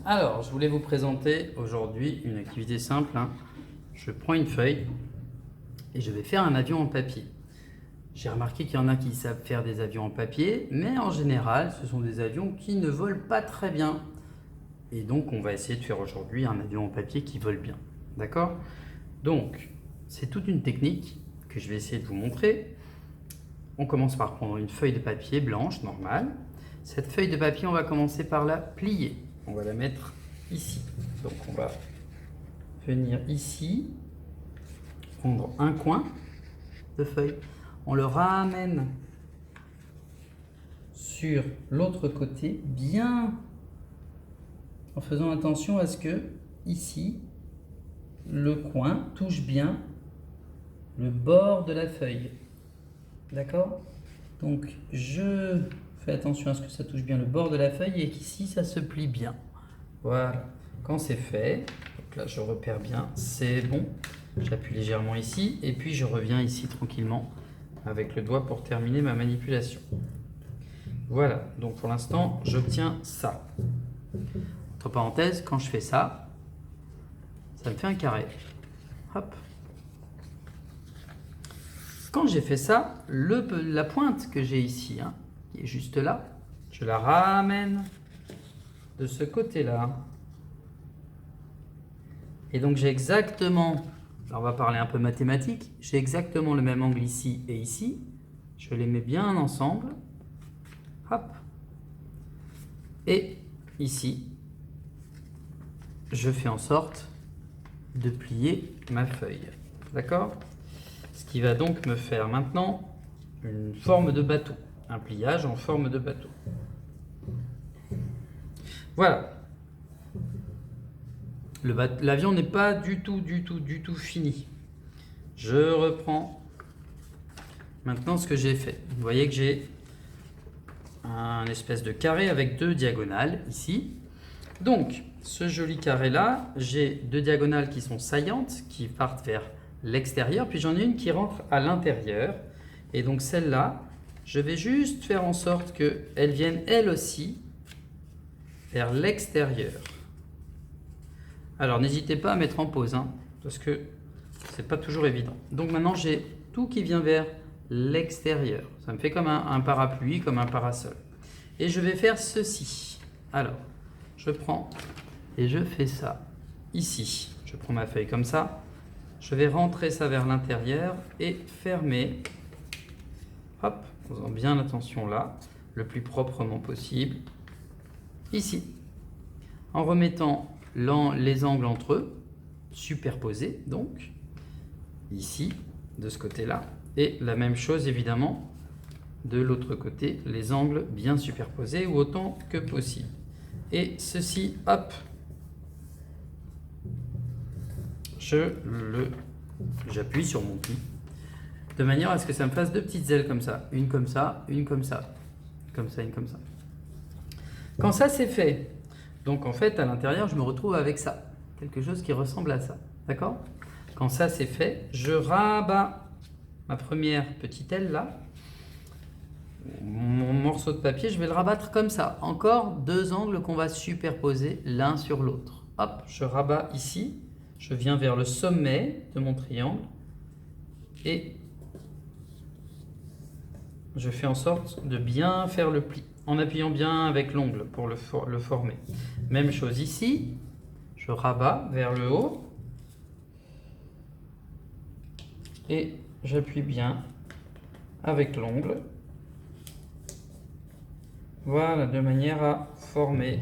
Alors, je voulais vous présenter aujourd'hui une activité simple. Je prends une feuille et je vais faire un avion en papier. J'ai remarqué qu'il y en a qui savent faire des avions en papier, mais en général, ce sont des avions qui ne volent pas très bien. Et donc, on va essayer de faire aujourd'hui un avion en papier qui vole bien. D'accord? Donc, c'est toute une technique que je vais essayer de vous montrer. On commence par prendre une feuille de papier blanche, normale. Cette feuille de papier, on va commencer par la plier. On va la mettre ici. Donc on va venir ici, prendre un coin de feuille. On le ramène sur l'autre côté, bien en faisant attention à ce que ici, le coin touche bien le bord de la feuille. D'accord? Donc je fais attention à ce que ça touche bien le bord de la feuille et qu'ici ça se plie bien. Voilà. Quand c'est fait, donc là je repère bien, c'est bon. J'appuie légèrement ici et puis je reviens ici tranquillement avec le doigt pour terminer ma manipulation. Voilà, donc pour l'instant j'obtiens ça. Entre parenthèses, quand je fais ça, ça me fait un carré. Hop. Quand j'ai fait ça, la pointe que j'ai ici, qui est juste là, je la ramène de ce côté-là. Et donc j'ai exactement, alors on va parler un peu mathématiques, j'ai exactement le même angle ici et ici. Je les mets bien ensemble. Hop. Et ici, je fais en sorte de plier ma feuille. D'accord? Ce qui va donc me faire maintenant une forme de bateau. Un pliage en forme de bateau. Voilà. L'avion n'est pas du tout fini. Je reprends maintenant ce que j'ai fait. Vous voyez que j'ai un espèce de carré avec deux diagonales ici. Donc, ce joli carré-là, j'ai deux diagonales qui sont saillantes, qui partent vers l'extérieur, puis j'en ai une qui rentre à l'intérieur. Et donc celle-là, je vais juste faire en sorte qu'elle vienne elle aussi vers l'extérieur. Alors n'hésitez pas à mettre en pause, parce que c'est pas toujours évident. Donc maintenant j'ai tout qui vient vers l'extérieur. Ça me fait comme un parapluie, comme un parasol. Et je vais faire ceci. Alors, je prends et je fais ça ici. Je prends ma feuille comme ça. Je vais rentrer ça vers l'intérieur et fermer. Hop, en faisant bien attention là, le plus proprement possible. Ici. En remettant les angles entre eux, superposés donc, ici, de ce côté-là. Et la même chose évidemment de l'autre côté, les angles bien superposés ou autant que possible. Et ceci, hop, j'appuie sur mon pli, de manière à ce que ça me fasse deux petites ailes comme ça. Une comme ça, une comme ça. Comme ça, une comme ça. Quand ça c'est fait, donc en fait à l'intérieur je me retrouve avec ça. Quelque chose qui ressemble à ça. D'accord? Quand ça c'est fait, je rabats ma première petite aile là. Mon morceau de papier, je vais le rabattre comme ça. Encore deux angles qu'on va superposer l'un sur l'autre. Hop, je rabats ici. Je viens vers le sommet de mon triangle. Et je fais en sorte de bien faire le pli. En appuyant bien avec l'ongle pour le former. Même chose ici. Je rabats vers le haut. Et j'appuie bien avec l'ongle. Voilà, de manière à former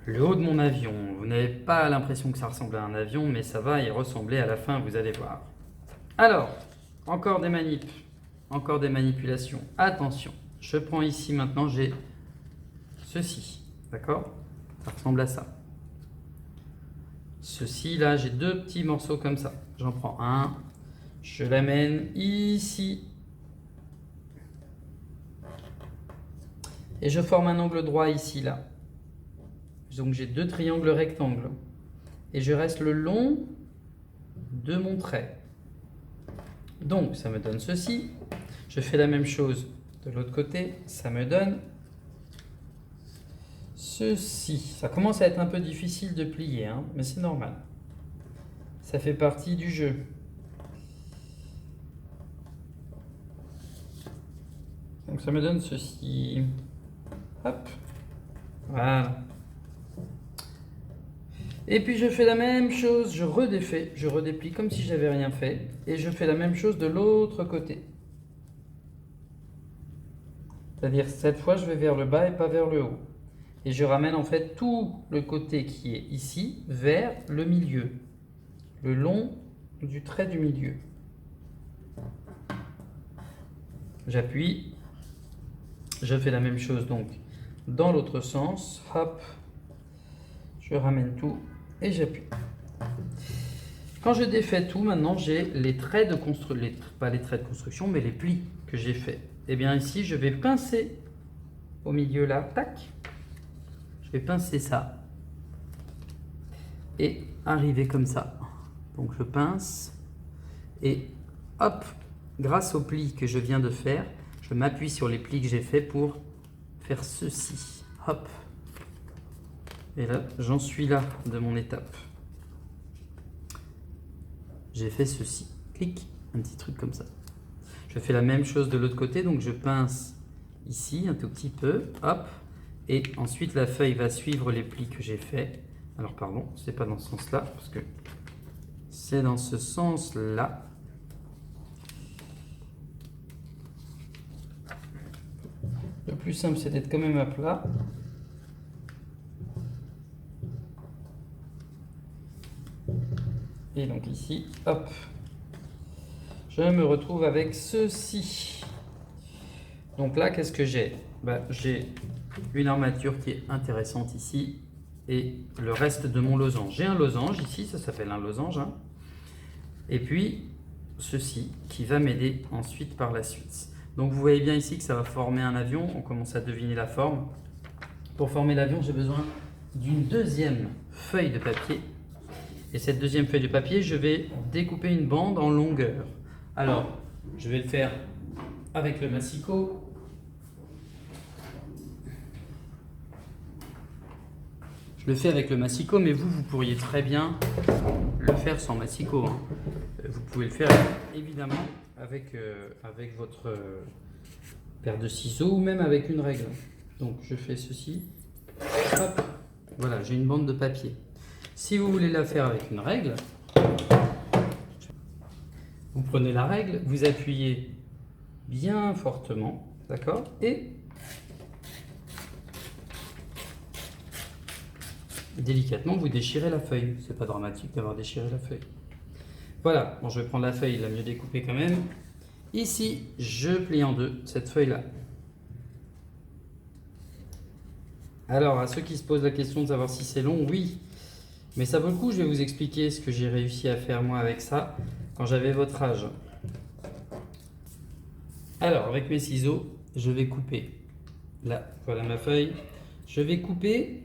le haut de mon avion. Vous n'avez pas l'impression que ça ressemble à un avion, mais ça va y ressembler à la fin, vous allez voir. Alors, encore des manipulations. Attention, je prends ici maintenant, j'ai ceci, d'accord? Ça ressemble à ça. Ceci, là, j'ai deux petits morceaux comme ça. J'en prends un, je l'amène ici. Et je forme un angle droit ici, là. Donc j'ai deux triangles rectangles. Et je reste le long de mon trait. Donc ça me donne ceci. Je fais la même chose de l'autre côté. Ça me donne ceci. Ça commence à être un peu difficile de plier, hein, mais c'est normal. Ça fait partie du jeu. Donc ça me donne ceci. Hop. Voilà. Et puis je fais la même chose, je redéfais, je redéplie comme si j'avais rien fait. Et je fais la même chose de l'autre côté. C'est-à-dire cette fois je vais vers le bas et pas vers le haut. Et je ramène en fait tout le côté qui est ici vers le milieu. Le long du trait du milieu. J'appuie. Je fais la même chose donc dans l'autre sens. Hop. Je ramène tout et j'appuie. Quand je défais tout, maintenant j'ai les traits de construction, pas les traits de construction, mais les plis que j'ai fait. Et bien ici, je vais pincer au milieu là, tac. Je vais pincer ça et arriver comme ça. Donc je pince et hop, grâce aux plis que je viens de faire, je m'appuie sur les plis que j'ai fait pour faire ceci. Hop. Et là, j'en suis là de mon étape. J'ai fait ceci. Clic, un petit truc comme ça. Je fais la même chose de l'autre côté, donc je pince ici un tout petit peu, hop. Et ensuite, la feuille va suivre les plis que j'ai fait. Alors, pardon, c'est pas dans ce sens-là, parce que c'est dans ce sens-là. Le plus simple, c'est d'être quand même à plat. Et donc ici, hop, je me retrouve avec ceci. Donc là, qu'est-ce que j'ai? J'ai une armature qui est intéressante ici et le reste de mon losange. J'ai un losange ici, ça s'appelle un losange. Hein. Et puis, ceci qui va m'aider ensuite par la suite. Donc vous voyez bien ici que ça va former un avion. On commence à deviner la forme. Pour former l'avion, j'ai besoin d'une deuxième feuille de papier. Et cette deuxième feuille de papier, je vais découper une bande en longueur. Alors, je vais le faire avec le massicot. Je le fais avec le massicot, mais vous pourriez très bien le faire sans massicot. Hein. Vous pouvez le faire évidemment avec votre paire de ciseaux ou même avec une règle. Donc, je fais ceci. Hop. Voilà, j'ai une bande de papier. Si vous voulez la faire avec une règle, vous prenez la règle, vous appuyez bien fortement, d'accord? Et délicatement, vous déchirez la feuille. C'est pas dramatique d'avoir déchiré la feuille. Voilà, bon, je vais prendre la feuille la mieux découpée quand même. Ici, je plie en deux cette feuille-là. Alors, à ceux qui se posent la question de savoir si c'est long, oui. Mais ça vaut le coup, je vais vous expliquer ce que j'ai réussi à faire moi avec ça quand j'avais votre âge. Alors, avec mes ciseaux, je vais couper. Là, voilà ma feuille. Je vais couper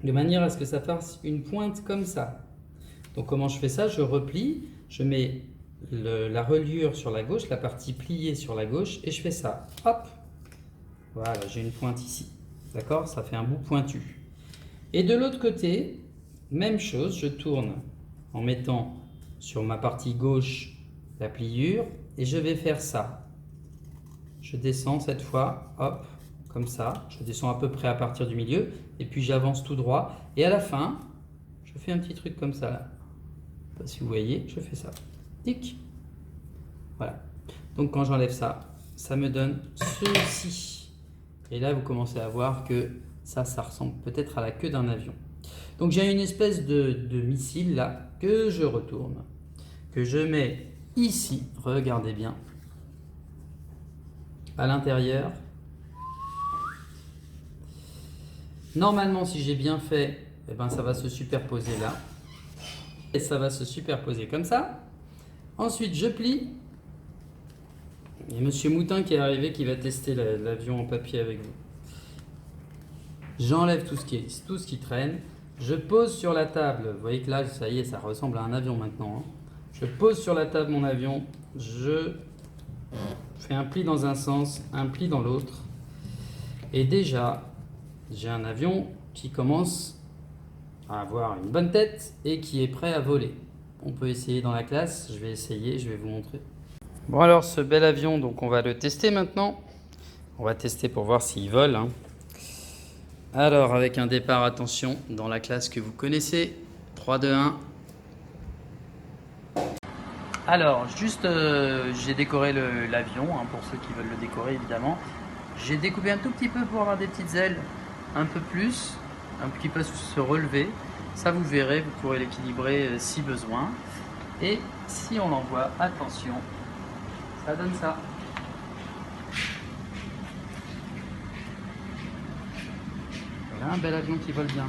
de manière à ce que ça fasse une pointe comme ça. Donc, comment je fais ça? Je replie, je mets la reliure sur la gauche, la partie pliée sur la gauche, et je fais ça. Hop! Voilà, j'ai une pointe ici. D'accord? Ça fait un bout pointu. Et de l'autre côté, même chose, je tourne en mettant sur ma partie gauche la pliure et je vais faire ça. Je descends cette fois, hop, comme ça. Je descends à peu près à partir du milieu et puis j'avance tout droit. Et à la fin, je fais un petit truc comme ça là. Je sais pas si vous voyez, je fais ça. Tic. Voilà. Donc quand j'enlève ça, ça me donne ceci. Et là, vous commencez à voir que ça ressemble peut-être à la queue d'un avion. Donc j'ai une espèce de missile là que je retourne, que je mets ici, regardez bien, à l'intérieur. Normalement, si j'ai bien fait, eh ben, ça va se superposer là. Et ça va se superposer comme ça. Ensuite, je plie. Il y a Monsieur Moutin qui est arrivé qui va tester l'avion en papier avec vous. J'enlève tout ce qui traîne. Je pose sur la table. Vous voyez que là, ça y est, ça ressemble à un avion maintenant. Hein. Je pose sur la table mon avion. Je fais un pli dans un sens, un pli dans l'autre. Et déjà, j'ai un avion qui commence à avoir une bonne tête et qui est prêt à voler. On peut essayer dans la classe, je vais essayer, je vais vous montrer. Bon alors ce bel avion, donc on va le tester maintenant. On va tester pour voir s'il vole, hein. Alors avec un départ, attention, dans la classe que vous connaissez. 3, 2, 1. Alors juste, j'ai décoré l'avion, hein, pour ceux qui veulent le décorer évidemment. J'ai découpé un tout petit peu pour avoir des petites ailes un peu plus, un petit peu se relever. Ça vous verrez, vous pourrez l'équilibrer si besoin. Et si on l'envoie, attention, ça donne ça. Voilà un bel avion qui vole bien.